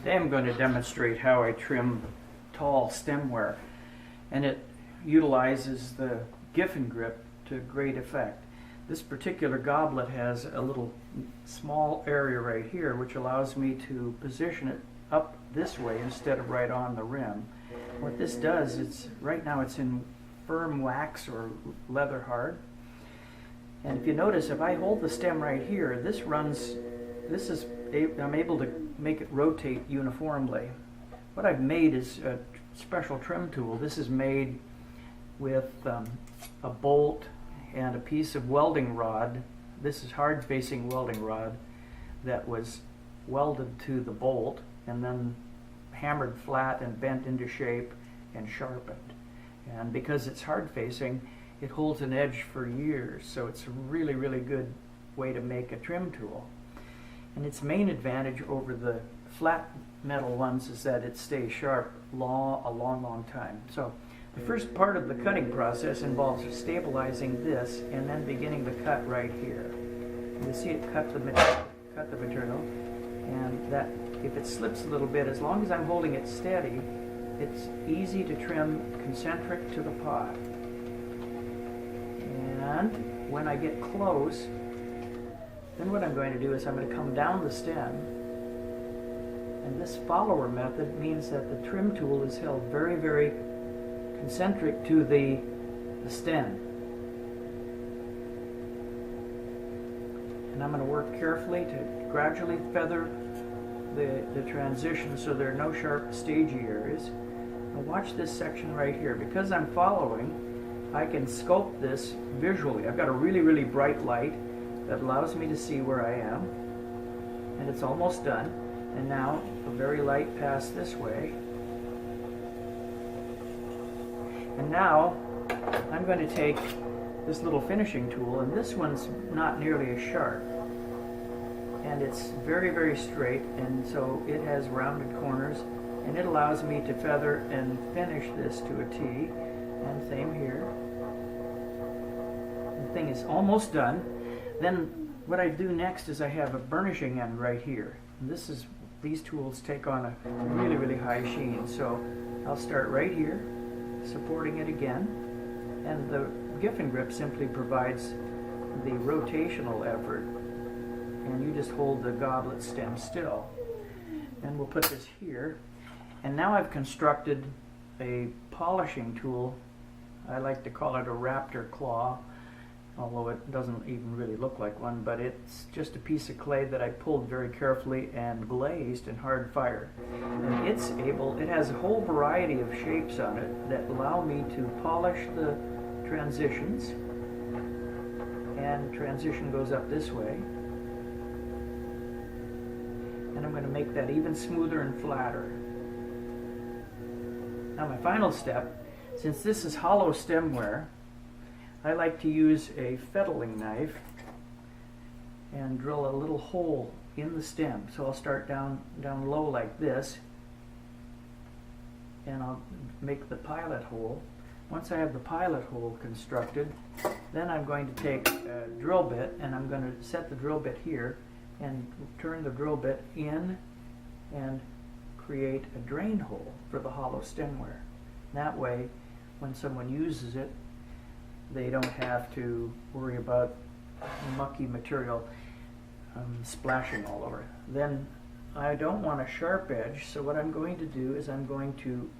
Today I'm going to demonstrate how I trim tall stemware, and it utilizes the Giffen grip to great effect. This particular goblet has a little small area right here which allows me to position it up this way instead of right on the rim. What this does is, right now it's in firm wax or leather hard, and if you notice, if I hold the stem right here, I'm able to make it rotate uniformly. What I've made is a special trim tool. This is made with a bolt and a piece of welding rod. This is hard facing welding rod that was welded to the bolt and then hammered flat and bent into shape and sharpened. And because it's hard facing, it holds an edge for years, so it's a really, really good way to make a trim tool. And its main advantage over the flat metal ones is that it stays sharp a long time. So the first part of the cutting process involves stabilizing this and then beginning the cut right here. You see it cut the material, and that if it slips a little bit, as long as I'm holding it steady, it's easy to trim concentric to the pot. And when I get close, then what I'm going to do is I'm going to come down the stem, and this follower method means that the trim tool is held very, very concentric to the stem. And I'm going to work carefully to gradually feather the transition so there are no sharp stagey areas. Now watch this section right here. Because I'm following, I can sculpt this visually. I've got a really, really bright light that allows me to see where I am, and it's almost done. And now a very light pass this way, and now I'm going to take this little finishing tool, and this one's not nearly as sharp, and it's very, very straight, and so it has rounded corners, and it allows me to feather and finish this to a T. And same here. The thing is almost done. Then what I do next is I have a burnishing end right here. And these tools take on a really, really high sheen. So I'll start right here, supporting it again. And the Giffen grip simply provides the rotational effort. And you just hold the goblet stem still. And we'll put this here. And now I've constructed a polishing tool. I like to call it a raptor claw, although it doesn't even really look like one, but it's just a piece of clay that I pulled very carefully and glazed and hard fired. And it has a whole variety of shapes on it that allow me to polish the transitions. And transition goes up this way. And I'm going to make that even smoother and flatter. Now my final step, since this is hollow stemware, I like to use a fettling knife and drill a little hole in the stem. So I'll start down low like this, and I'll make the pilot hole. Once I have the pilot hole constructed, then I'm going to take a drill bit, and I'm going to set the drill bit here and turn the drill bit in and create a drain hole for the hollow stemware. That way, when someone uses it, they don't have to worry about mucky material splashing all over. Then I don't want a sharp edge, so what I'm going to do is I'm going to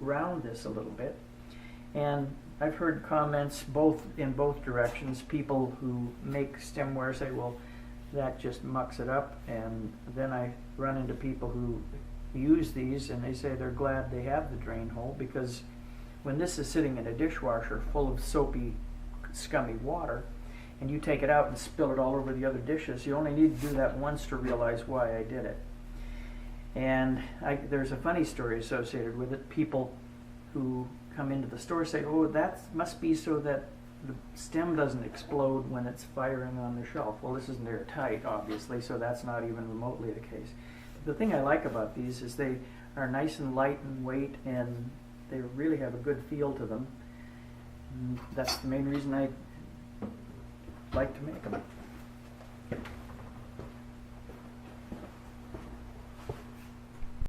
round this a little bit. And I've heard comments in both directions. People who make stemware say, well, that just mucks it up. And then I run into people who use these and they say they're glad they have the drain hole, because when this is sitting in a dishwasher full of soapy, scummy water, and you take it out and spill it all over the other dishes, you only need to do that once to realize why I did it. And there's a funny story associated with it. People who come into the store say, oh, that must be so that the stem doesn't explode when it's firing on the shelf. Well, this isn't airtight, obviously, so that's not even remotely the case. The thing I like about these is they are nice and light in weight, and they really have a good feel to them. And that's the main reason I like to make them.